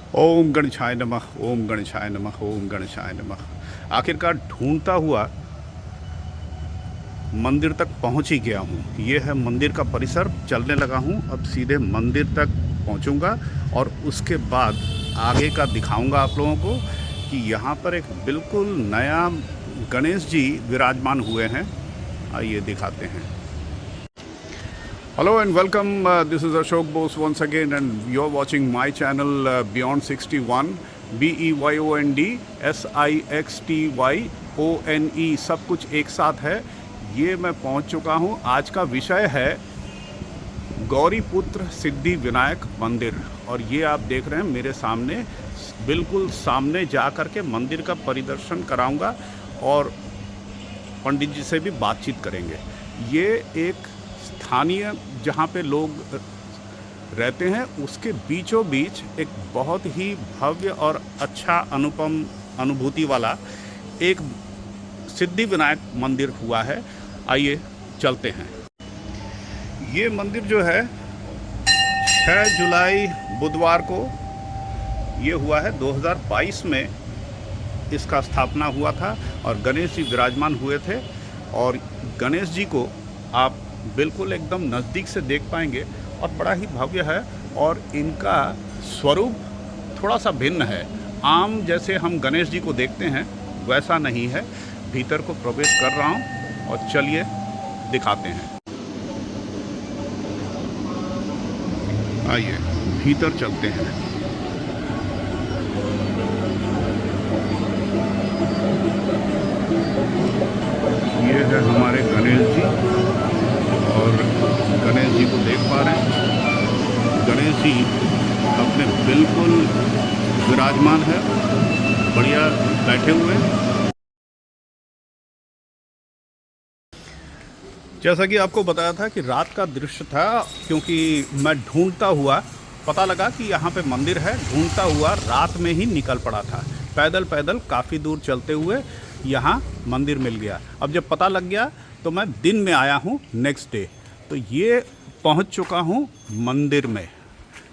ओम गणेशाय नमः, ओम गणेशाय नमः, ओम गणेशाय नमः। आखिरकार ढूंढता हुआ मंदिर तक पहुंच ही गया हूं। ये है मंदिर का परिसर। चलने लगा हूं, अब सीधे मंदिर तक पहुंचूंगा और उसके बाद आगे का दिखाऊंगा आप लोगों को कि यहाँ पर एक बिल्कुल नया गणेश जी विराजमान हुए हैं। आइए दिखाते हैं। Hello and welcome. This is Ashok Bose once again, and you're watching my channel Beyond 61. BEYOND SIXTYONE, सब कुछ एक साथ है। ये मैं पहुंच चुका हूं। आज का विषय है गौरीपुत्र सिद्धि विनायक मंदिर, और ये आप देख रहे हैं मेरे सामने। बिल्कुल सामने जा कर के मंदिर का परिदर्शन कराऊंगा और पंडित जी से भी बातचीत करेंगे। ये एक स्थानीय जहाँ पे लोग रहते हैं उसके बीचों बीच एक बहुत ही भव्य और अच्छा अनुपम अनुभूति वाला एक सिद्धि विनायक मंदिर हुआ है। आइए चलते हैं। ये मंदिर जो है 6 जुलाई बुधवार को ये हुआ है। 2022 में इसका स्थापना हुआ था और गणेश जी विराजमान हुए थे। और गणेश जी को आप बिल्कुल एकदम नज़दीक से देख पाएंगे और बड़ा ही भव्य है। और इनका स्वरूप थोड़ा सा भिन्न है। आम जैसे हम गणेश जी को देखते हैं वैसा नहीं है। भीतर को प्रवेश कर रहा हूँ और चलिए दिखाते हैं। आइए भीतर चलते हैं। ये है हमारे गणेश जी, और गणेश जी को देख पा रहे हैं। गणेश जी अपने बिल्कुल विराजमान है, बढ़िया बैठे हुए हैं। जैसा कि आपको बताया था कि रात का दृश्य था, क्योंकि मैं ढूंढता हुआ पता लगा कि यहाँ पे मंदिर है। ढूंढता हुआ रात में ही निकल पड़ा था। पैदल पैदल काफ़ी दूर चलते हुए यहाँ मंदिर मिल गया। अब जब पता लग गया तो मैं दिन में आया हूँ, नेक्स्ट डे। तो ये पहुँच चुका हूँ मंदिर में।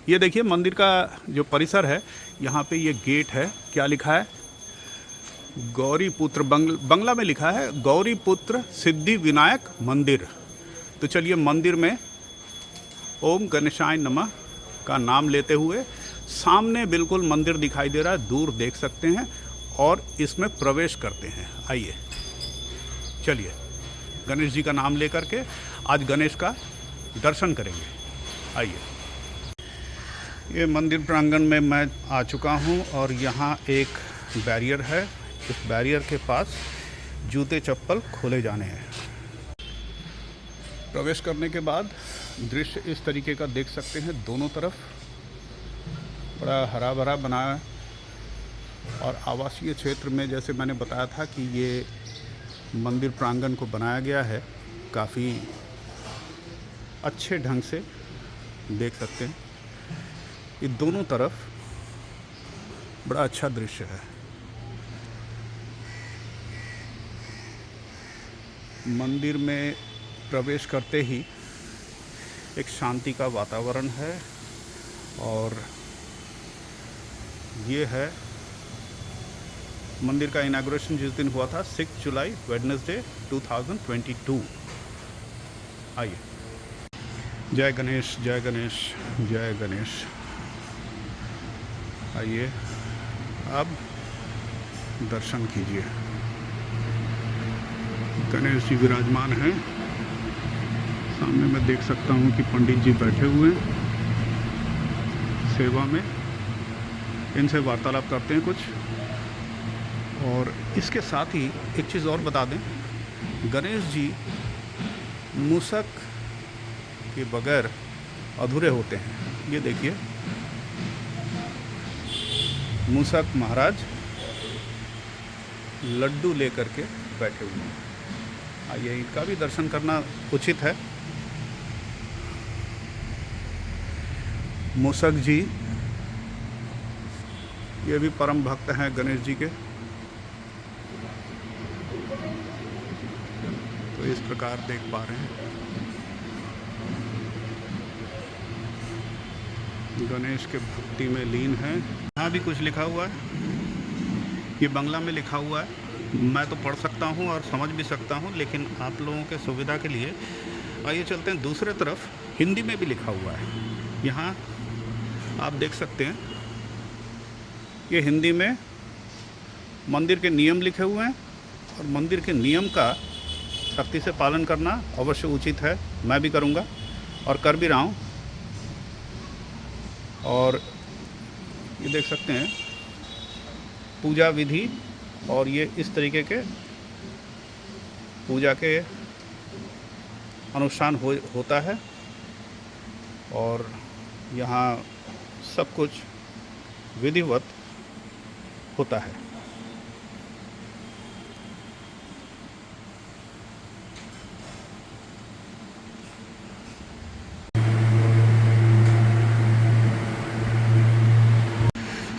ये देखिए मंदिर का जो परिसर है, यहाँ पे ये गेट है। क्या लिखा है? गौरीपुत्र, बंगला में लिखा है गौरीपुत्र सिद्धि विनायक मंदिर। तो चलिए मंदिर में ओम गणेशाय नमः का नाम लेते हुए, सामने बिल्कुल मंदिर दिखाई दे रहा है, दूर देख सकते हैं, और इसमें प्रवेश करते हैं। आइए चलिए गणेश जी का नाम लेकर के आज गणेश का दर्शन करेंगे। आइए। ये मंदिर प्रांगण में मैं आ चुका हूँ और यहाँ एक बैरियर है। इस बैरियर के पास जूते चप्पल खोले जाने हैं। प्रवेश करने के बाद दृश्य इस तरीके का देख सकते हैं। दोनों तरफ बड़ा हरा भरा बना है, और आवासीय क्षेत्र में जैसे मैंने बताया था कि ये मंदिर प्रांगण को बनाया गया है काफ़ी अच्छे ढंग से। देख सकते हैं ये दोनों तरफ बड़ा अच्छा दृश्य है। मंदिर में प्रवेश करते ही एक शांति का वातावरण है, और ये है मंदिर का इनाग्रेशन जिस दिन हुआ था 6 जुलाई वेडनेसडे 2022। आइए। जय गणेश, जय गणेश, जय गणेश। आइए अब दर्शन कीजिए। गणेश जी विराजमान हैं। सामने मैं देख सकता हूँ कि पंडित जी बैठे हुए हैं सेवा में। इनसे वार्तालाप करते हैं कुछ। और इसके साथ ही एक चीज़ और बता दें, गणेश जी मूसक के बगैर अधूरे होते हैं। ये देखिए मूसक महाराज लड्डू लेकर के बैठे हुए हैं। आइए इनका भी दर्शन करना उचित है। मूसक जी ये भी परम भक्त हैं गणेश जी के। तो इस प्रकार देख पा रहे हैं। गणेश के भक्ति में लीन है। यहाँ भी कुछ लिखा हुआ है, ये बांग्ला में लिखा हुआ है। मैं तो पढ़ सकता हूँ और समझ भी सकता हूँ, लेकिन आप लोगों के सुविधा के लिए आइए चलते हैं दूसरे तरफ। हिंदी में भी लिखा हुआ है, यहाँ आप देख सकते हैं। ये हिंदी में मंदिर के नियम लिखे हुए हैं और मंदिर के नियम का सख्ती से पालन करना अवश्य उचित है। मैं भी करूँगा और कर भी रहा हूँ। और ये देख सकते हैं पूजा विधि, और ये इस तरीके के पूजा के अनुष्ठान होता है और यहाँ सब कुछ विधिवत होता है।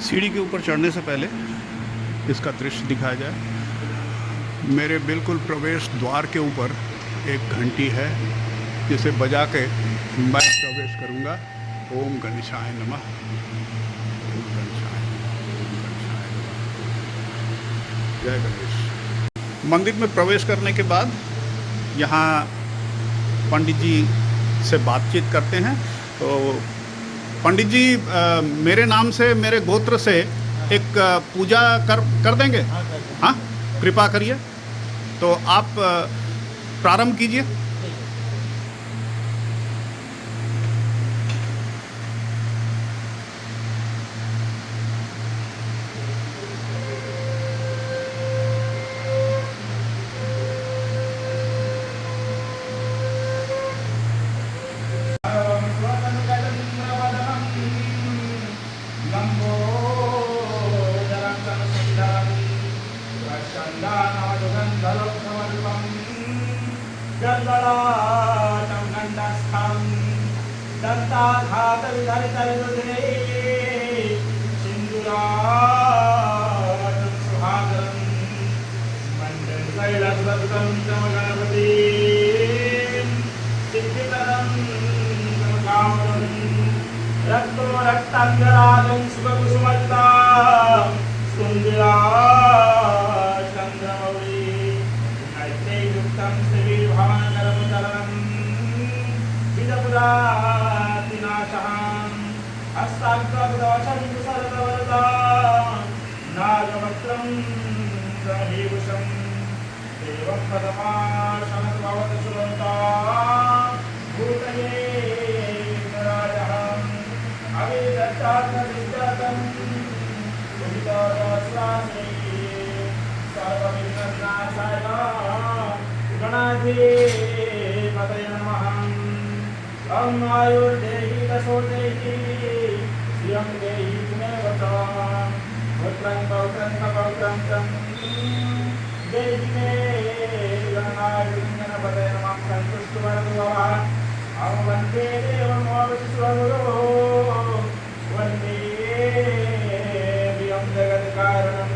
सीढ़ी के ऊपर चढ़ने से पहले इसका दृश्य दिखाया जाए। मेरे बिल्कुल प्रवेश द्वार के ऊपर एक घंटी है, जिसे बजा के मैं प्रवेश करूंगा। ओम गणेशाय नमः। ओम गणेशाय नमः। जय गणेश। मंदिर में प्रवेश करने के बाद यहाँ पंडित जी से बातचीत करते हैं। तो पंडित जी, मेरे नाम से, मेरे गोत्र से एक पूजा कर देंगे? हाँ, कृपा करिए। तो आप प्रारंभ कीजिए। रक्तांगरागं सुखकुसुमलता सुंदरा चंद्रमौली नैते युक्तं श्रीभवनकरमुदलनं विदपुरातिनाशः हस्ताग्रदोषं कुशलवरदा नागवक्त्रं गणभीभूषं देवं पदमाशनभवत सुरता भूतये विघ्नराजः अविदत्तात्मविद्यातं उदितोऽस्वामि सर्वविघ्ननाशाय गणाधिपतये नमः। ॐ आयुर्देहि दशोदेहि श्रियं देहि मे वचः पुत्रं पौत्रं पौत्रं चं देहि मे गणनायकपतये नमः। सन्तुष्टवरदुभवः अहं वन्दे देवमोऽविश्वगुरो वन्दे प्रियं जगत्कारणं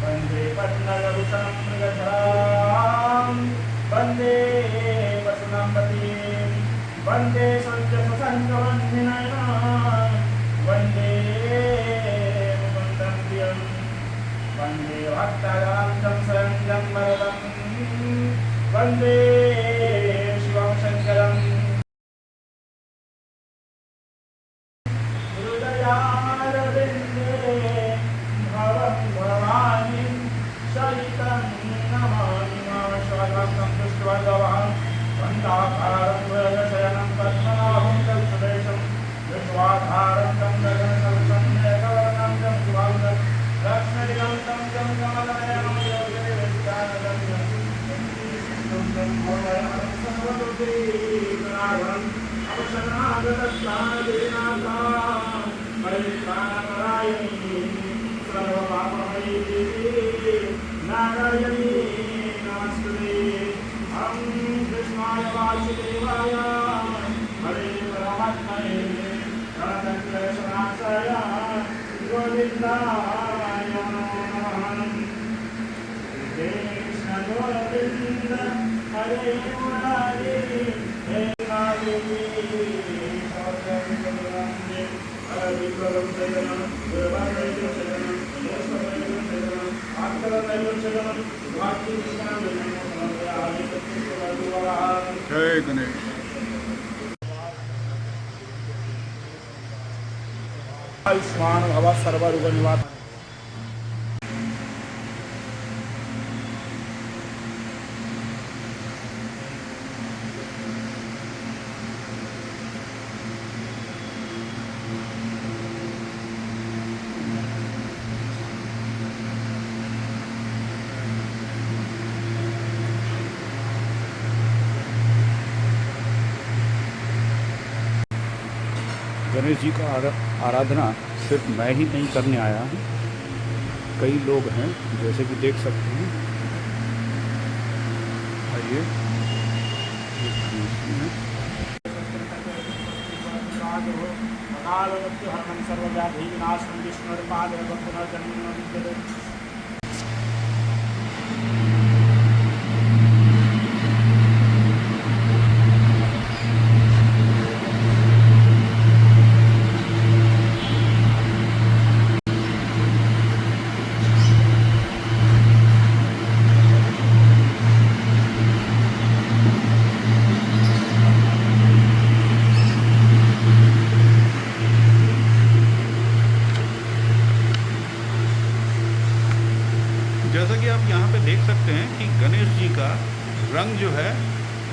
वन्दे पद्मभूषणं मृगधरां वन्दे वसुनां पतिं वन्दे सत्यसङ्गवन्दिनयनं वन्दे मुकुन्दं प्रियं वन्दे भक्तगान्तं शरण्यं वरदं वन्दे शिवं शङ्करम् नारायणी नमस्ते। हम कृष्णाय वासुदेवाय हरे परमात्मने प्रणतक्लेशनाशाय गोविन्दाय नमो नमः। कृष्ण गोविन्द हरे मुरारी हे नारायणी जय गणेश। आयुष्मान भव सर्वरोग निवारण। गणेश जी का आराधना सिर्फ मैं ही नहीं करने आया हूँ, कई लोग हैं जैसे कि देख सकते हैं। आइए सर्वव्याधि विनाशनं विष्णुर्पाद पुनर्जन्म। जैसा कि आप यहाँ पे देख सकते हैं कि गणेश जी का रंग जो है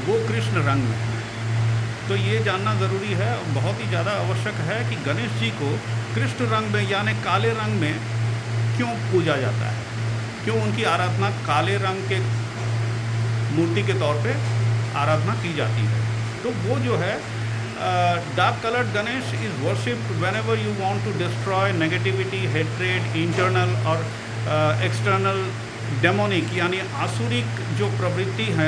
वो कृष्ण रंग में है। तो ये जानना ज़रूरी है, बहुत ही ज़्यादा आवश्यक है कि गणेश जी को कृष्ण रंग में यानी काले रंग में क्यों पूजा जाता है, क्यों उनकी आराधना काले रंग के मूर्ति के तौर पे आराधना की जाती है। तो वो जो है dark coloured Ganesh is worshipped whenever you want to destroy negativity, hatred, internal और एक्सटर्नल डेमोनिक यानी आसुरिक जो प्रवृत्ति है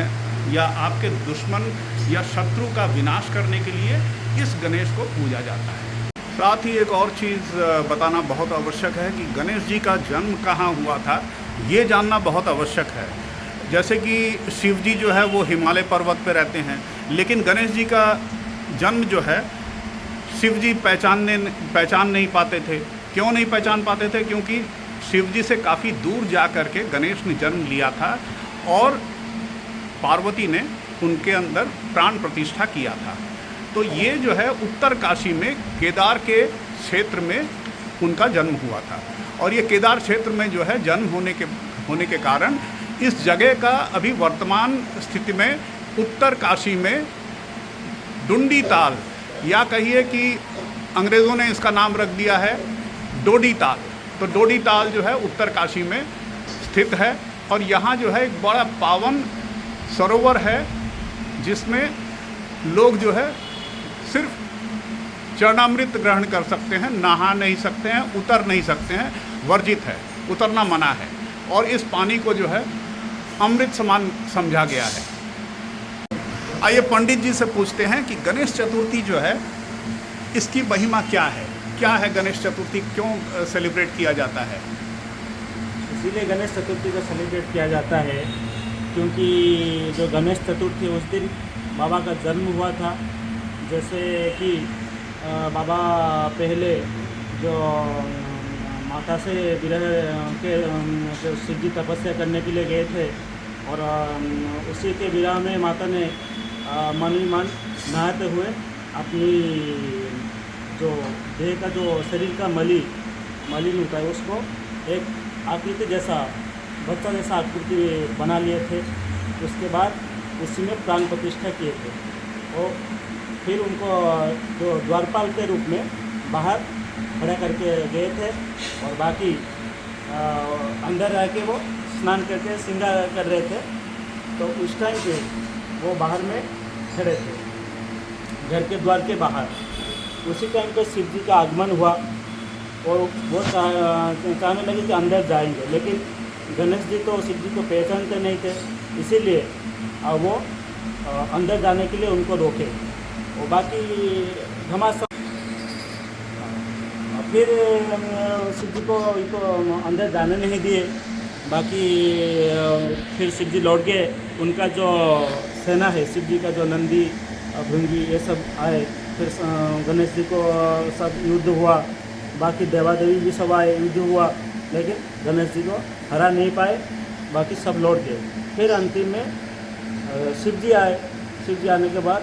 या आपके दुश्मन या शत्रु का विनाश करने के लिए इस गणेश को पूजा जाता है। साथ ही एक और चीज़ बताना बहुत आवश्यक है कि गणेश जी का जन्म कहाँ हुआ था, ये जानना बहुत आवश्यक है। जैसे कि शिव जी जो है वो हिमालय पर्वत पे रहते हैं, लेकिन गणेश जी का जन्म जो है शिव जी पहचान नहीं पाते थे। क्यों नहीं पहचान पाते थे? क्योंकि शिव जी से काफ़ी दूर जा कर के गणेश ने जन्म लिया था और पार्वती ने उनके अंदर प्राण प्रतिष्ठा किया था। तो ये जो है उत्तर काशी में केदार के क्षेत्र में उनका जन्म हुआ था। और ये केदार क्षेत्र में जो है जन्म होने के कारण इस जगह का अभी वर्तमान स्थिति में उत्तर काशी में डुंडी ताल या कहिए कि अंग्रेज़ों ने इसका नाम रख दिया है डोडी ताल। तो डोडी ताल जो है उत्तर काशी में स्थित है और यहाँ जो है एक बड़ा पावन सरोवर है जिसमें लोग जो है सिर्फ चरणामृत ग्रहण कर सकते हैं, नहा नहीं सकते हैं, उतर नहीं सकते हैं, वर्जित है, उतरना मना है। और इस पानी को जो है अमृत समान समझा गया है। आइए पंडित जी से पूछते हैं कि गणेश चतुर्थी जो है इसकी महिमा क्या है गणेश चतुर्थी क्यों सेलिब्रेट किया जाता है? इसीलिए गणेश चतुर्थी को सेलिब्रेट किया जाता है क्योंकि जो गणेश चतुर्थी उस दिन बाबा का जन्म हुआ था। जैसे कि बाबा पहले जो माता से विरह के जो शिव जी तपस्या करने के लिए गए थे और उसी के विरह में माता ने मन ही मन नहाते हुए अपनी जो देह का जो शरीर का मलिन होता है उसको एक आकृति जैसा बच्चा जैसा आकृति बना लिए थे। उसके बाद उसी में प्राण प्रतिष्ठा किए थे और फिर उनको जो द्वारपाल के रूप में बाहर खड़ा करके गए थे और बाकी अंदर रह के वो स्नान करके श्रृंगार कर रहे थे। तो उस टाइम पे वो बाहर में खड़े थे घर के द्वार के बाहर। उसी टाइम पे शिव जी का आगमन हुआ और वो चाहने लगे कि अंदर जाएंगे, लेकिन गणेश जी तो शिव जी को पहचानते नहीं थे, इसीलिए वो अंदर जाने के लिए उनको रोके और बाकी घमासान फिर शिव जी को अंदर जाने नहीं दिए। बाकी फिर शिव जी लौट गए। उनका जो सेना है शिव जी का जो नंदी भृंगी ये सब आए फिर गणेश जी को सब युद्ध हुआ, बाकी देवा देवी भी सब आए, युद्ध हुआ, लेकिन गणेश जी को हरा नहीं पाए, बाकी सब लौट गए। फिर अंतिम में शिव जी आए। शिव जी आने के बाद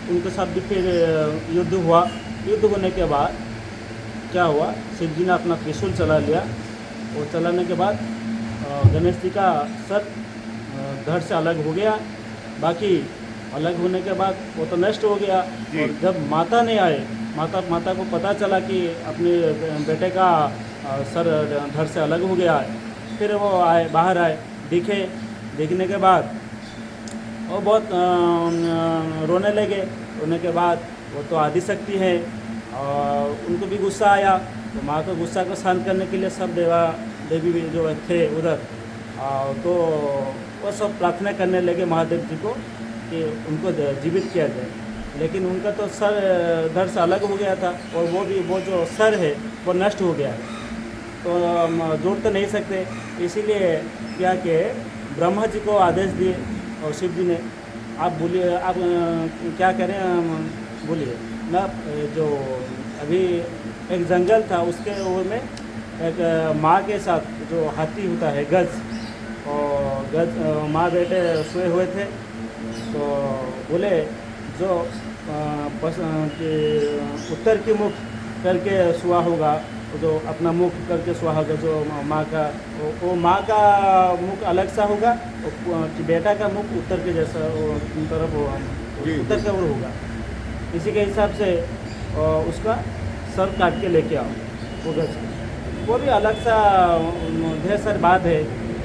उनके साथ भी फिर युद्ध हुआ। युद्ध होने के बाद क्या हुआ, शिव जी ने अपना त्रिशूल चला लिया। वो चलाने के बाद गणेश जी का सर धड़ से अलग हो गया। बाकी अलग होने के बाद वो तो नष्ट हो गया। और जब माता ने आए, माता को पता चला कि अपने बेटे का सर धड़ से अलग हो गया है, फिर वो आए, बाहर आए, देखने के बाद वो बहुत रोने लगे। रोने के बाद वो तो आदिशक्ति है और उनको भी गुस्सा आया, तो माँ के गुस्सा को शांत करने के लिए सब देवी भी जो थे उधर, तो वो सब प्रार्थना करने लगे महादेव जी को कि उनको जीवित किया जाए। लेकिन उनका तो सर धड़ से अलग हो गया था और वो जो सर है वो नष्ट हो गया है, तो हम जोड़ तो नहीं सकते। इसीलिए क्या कि ब्रह्मा जी को आदेश दिए और शिव जी ने, आप बोलिए, आप क्या करें, बोलिए ना। जो अभी एक जंगल था, उसके वो में एक माँ के साथ जो हाथी होता है गज, और गज माँ बेटे सोए हुए थे, तो बोले जो उत्तर की मुख करके सोया होगा, जो अपना मुख करके सोया होगा, जो माँ का, वो माँ का मुख अलग सा होगा, बेटा का मुख उत्तर के जैसा तरफ उत्तर की ओर होगा। इसी के हिसाब से उसका सर काट के लेके आओ वो गज। वो भी अलग सा ढेर सारी बात है,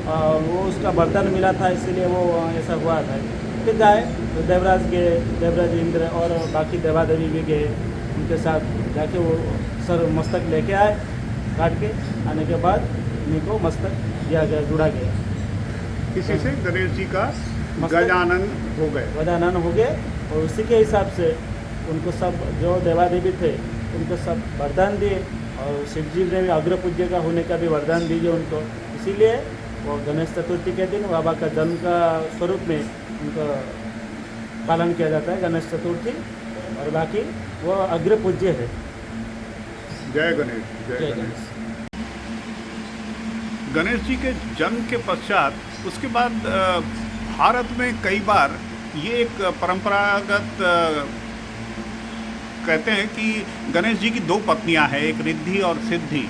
वो उसका वरदान मिला था, इसीलिए वो ऐसा हुआ था। फिर गए तो देवराज इंद्र और बाकी देवा देवी भी गए, उनके साथ जाके वो सर मस्तक लेके आए, काट के आने के बाद उनको मस्तक दिया गया, जुड़ा गया। इसी से गणेश जी का गजानन हो गए। गजानन हो गए और उसी के हिसाब से उनको सब जो देवा देवी थे उनको सब वरदान दिए, और शिव जी ने भी अग्र पूज्य का होने का भी वरदान दीजिए उनको। इसीलिए वो गणेश चतुर्थी के दिन बाबा का जन्म का स्वरूप में उनका पालन किया जाता है, गणेश चतुर्थी, और बाकी वो अग्र पूज्य है। जय गणेश, जय गणेश। गणेश जी के जन्म के पश्चात उसके बाद भारत में कई बार ये एक परंपरागत कहते हैं कि गणेश जी की दो पत्नियां हैं, एक रिद्धि और सिद्धि।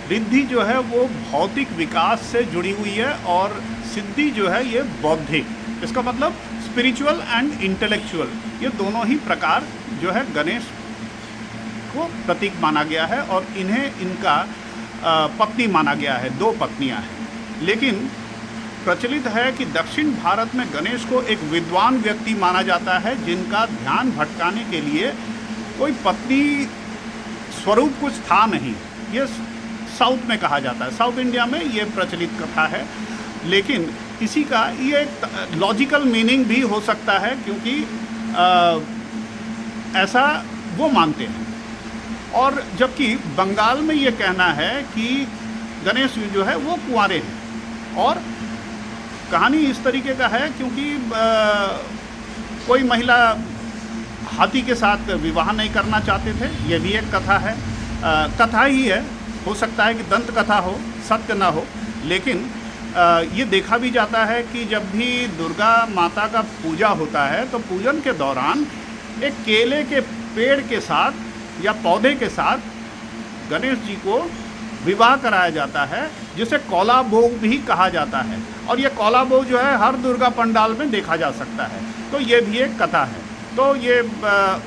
रिद्धि जो है वो भौतिक विकास से जुड़ी हुई है और सिद्धि जो है ये बौद्धिक, इसका मतलब स्पिरिचुअल एंड इंटेलेक्चुअल, ये दोनों ही प्रकार जो है गणेश को प्रतीक माना गया है और इन्हें इनका पत्नी माना गया है, दो पत्नियां हैं। लेकिन प्रचलित है कि दक्षिण भारत में गणेश को एक विद्वान व्यक्ति माना जाता है जिनका ध्यान भटकाने के लिए कोई पत्नी स्वरूप कुछ था नहीं। ये साउथ में कहा जाता है, साउथ इंडिया में ये प्रचलित कथा है। लेकिन इसी का ये लॉजिकल मीनिंग भी हो सकता है, क्योंकि ऐसा वो मानते हैं। और जबकि बंगाल में ये कहना है कि गणेश जो है वो कुंवारे हैं। और कहानी इस तरीके का है क्योंकि कोई महिला हाथी के साथ विवाह नहीं करना चाहते थे, ये भी एक कथा है। कथा ही है, हो सकता है कि दंत कथा हो, सत्य ना हो। लेकिन ये देखा भी जाता है कि जब भी दुर्गा माता का पूजा होता है तो पूजन के दौरान एक केले के पेड़ के साथ या पौधे के साथ गणेश जी को विवाह कराया जाता है, जिसे कौला भोग भी कहा जाता है। और ये कौला भोग जो है हर दुर्गा पंडाल में देखा जा सकता है। तो ये भी एक कथा है। तो ये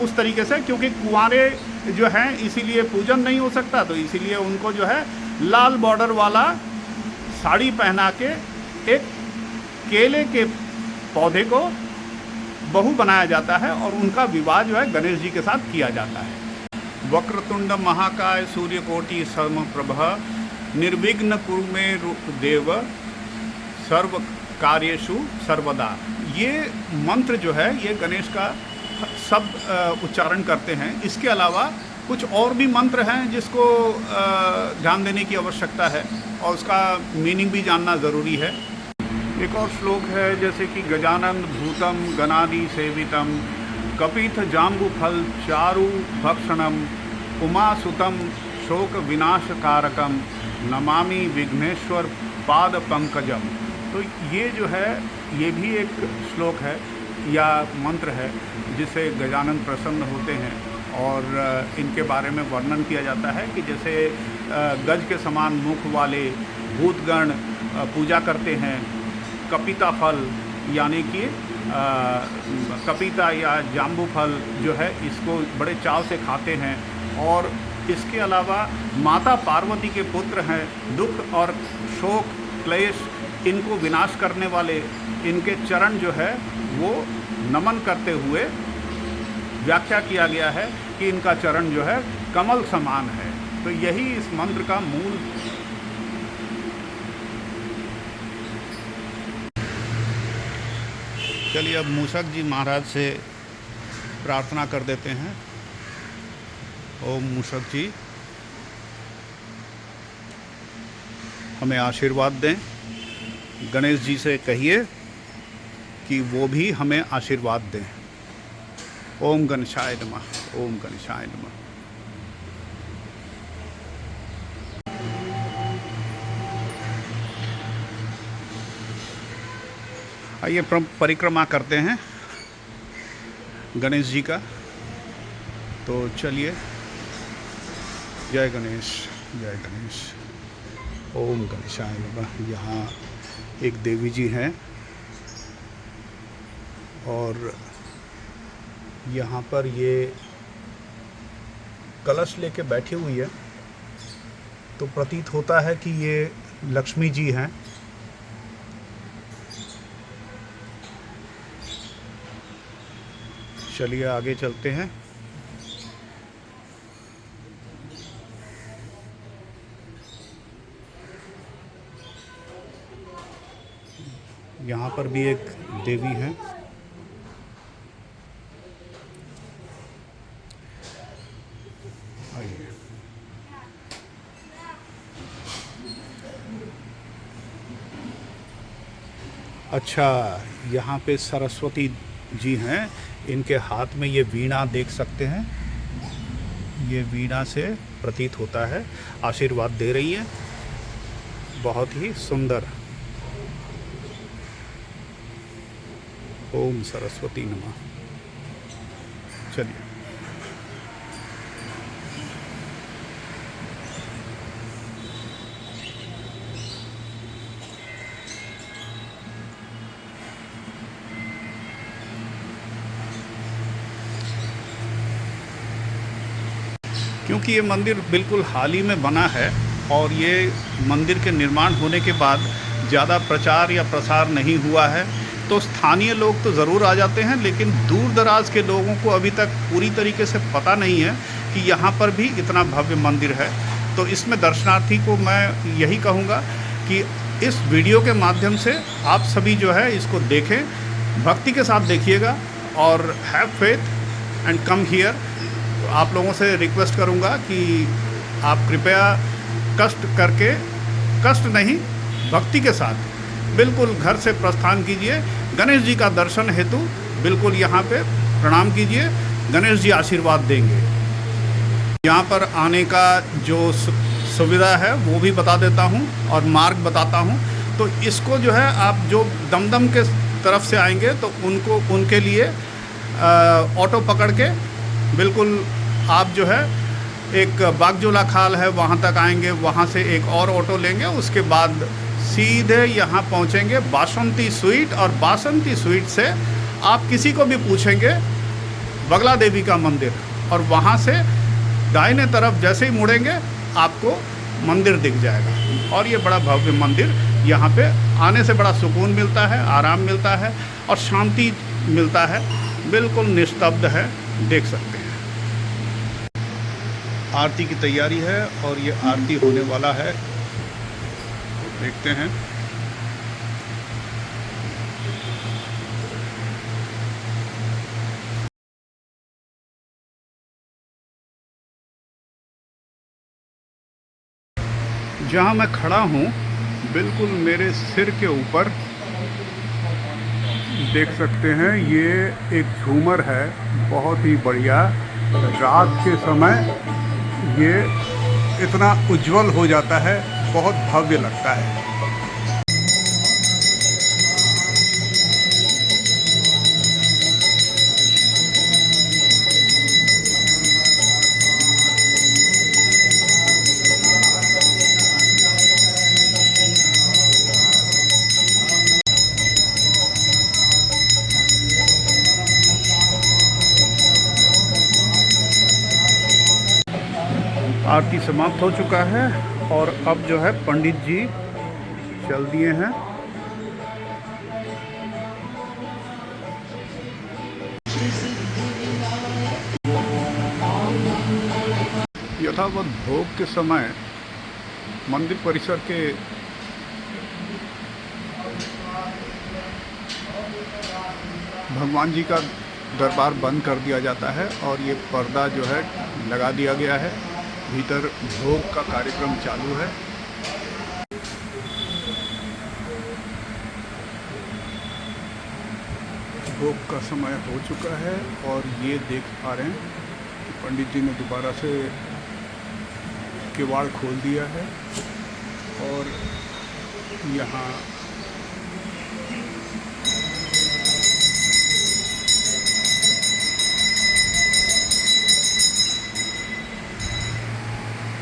उस तरीके से, क्योंकि कुंवारे जो हैं इसीलिए पूजन नहीं हो सकता, तो इसीलिए उनको जो है लाल बॉर्डर वाला साड़ी पहना के एक केले के पौधे को बहू बनाया जाता है और उनका विवाह जो है गणेश जी के साथ किया जाता है। वक्रतुंड महाकाय सूर्यकोटि समप्रभ निर्विघ्न कुरु मे देव सर्व कार्येषु सर्वदा। ये मंत्र जो है ये गणेश का सब उच्चारण करते हैं। इसके अलावा कुछ और भी मंत्र हैं जिसको ध्यान देने की आवश्यकता है और उसका मीनिंग भी जानना ज़रूरी है। एक और श्लोक है जैसे कि गजानन भूतम गणादि सेवितम कपिथ जाम्बु फल चारु भक्षणम उमासुतम शोक विनाशकारकम नमामि विघ्नेश्वर पाद पंकजम। तो ये जो है ये भी एक श्लोक है या मंत्र है जिसे गजानन प्रसन्न होते हैं और इनके बारे में वर्णन किया जाता है कि जैसे गज के समान मुख वाले भूतगण पूजा करते हैं। कपिता फल यानी कि कपिता या जाम्बू फल जो है इसको बड़े चाव से खाते हैं। और इसके अलावा माता पार्वती के पुत्र हैं, दुख और शोक क्लेश इनको विनाश करने वाले इनके चरण जो है वो नमन करते हुए व्याख्या किया गया है कि इनका चरण जो है कमल समान है। तो यही इस मंत्र का मूल चलिए अब मूषक जी महाराज से प्रार्थना कर देते हैं। ओम मूषक जी हमें आशीर्वाद दें। गणेश जी से कहिए कि वो भी हमें आशीर्वाद दें। ओम गणेशाय नमः, ओम गणेशाय नमः। आइए परिक्रमा करते हैं गणेश जी का। तो चलिए, जय गणेश, जय गणेश। ओम गणेशाय नमः। यहाँ एक देवी जी हैं और यहाँ पर ये कलश लेके बैठी हुई है, तो प्रतीत होता है कि ये लक्ष्मी जी हैं। चलिए आगे चलते हैं। यहाँ पर भी एक देवी है। आइए। अच्छा, यहाँ पे सरस्वती जी हैं। इनके हाथ में ये वीणा देख सकते हैं। ये वीणा से प्रतीत होता है आशीर्वाद दे रही है। बहुत ही सुंदर। ओम सरस्वती नमः। चलिए, क्योंकि ये मंदिर बिल्कुल हाल ही में बना है और ये मंदिर के निर्माण होने के बाद ज़्यादा प्रचार या प्रसार नहीं हुआ है, तो स्थानीय लोग तो ज़रूर आ जाते हैं, लेकिन दूर दराज के लोगों को अभी तक पूरी तरीके से पता नहीं है कि यहाँ पर भी इतना भव्य मंदिर है। तो इसमें दर्शनार्थी को मैं यही कहूँगा कि इस वीडियो के माध्यम से आप सभी जो है इसको देखें, भक्ति के साथ देखिएगा और have faith and come here. तो आप लोगों से रिक्वेस्ट करूँगा कि आप कृपया कष्ट करके, कष्ट नहीं भक्ति के साथ बिल्कुल घर से प्रस्थान कीजिए। गणेश जी का दर्शन हेतु बिल्कुल यहाँ पे प्रणाम कीजिए। गणेश जी आशीर्वाद देंगे। यहाँ पर आने का जो सुविधा है वो भी बता देता हूँ और मार्ग बताता हूँ। तो इसको जो है आप जो दमदम के तरफ से आएंगे तो उनके लिए ऑटो पकड़ के बिल्कुल आप जो है एक बागजोला खाल है वहाँ तक आएंगे, वहाँ से एक और ऑटो लेंगे, उसके बाद सीधे यहाँ पहुँचेंगे बासंती स्वीट। और बासंती स्वीट से आप किसी को भी पूछेंगे बगला देवी का मंदिर, और वहाँ से दाहिने तरफ जैसे ही मुड़ेंगे आपको मंदिर दिख जाएगा। और ये बड़ा भव्य मंदिर, यहाँ पे आने से बड़ा सुकून मिलता है, आराम मिलता है और शांति मिलता है। बिल्कुल निस्तब्ध है, देख सकते हैं। आरती की तैयारी है और ये आरती होने वाला है, देखते हैं। जहाँ मैं खड़ा हूँ बिल्कुल मेरे सिर के ऊपर देख सकते हैं ये एक झूमर है, बहुत ही बढ़िया। रात के समय ये इतना उज्जवल हो जाता है, बहुत भव्य लगता है। आरती समाप्त हो चुका है और अब जो है पंडित जी चल दिए हैं। यथावत भोग के समय मंदिर परिसर के भगवान जी का दरबार बंद कर दिया जाता है और ये पर्दा जो है लगा दिया गया है। भीतर भोग का कार्यक्रम चालू है। भोग का समय हो चुका है और ये देख पा रहे हैं कि पंडित जी ने दोबारा से किवाड़ खोल दिया है और यहाँ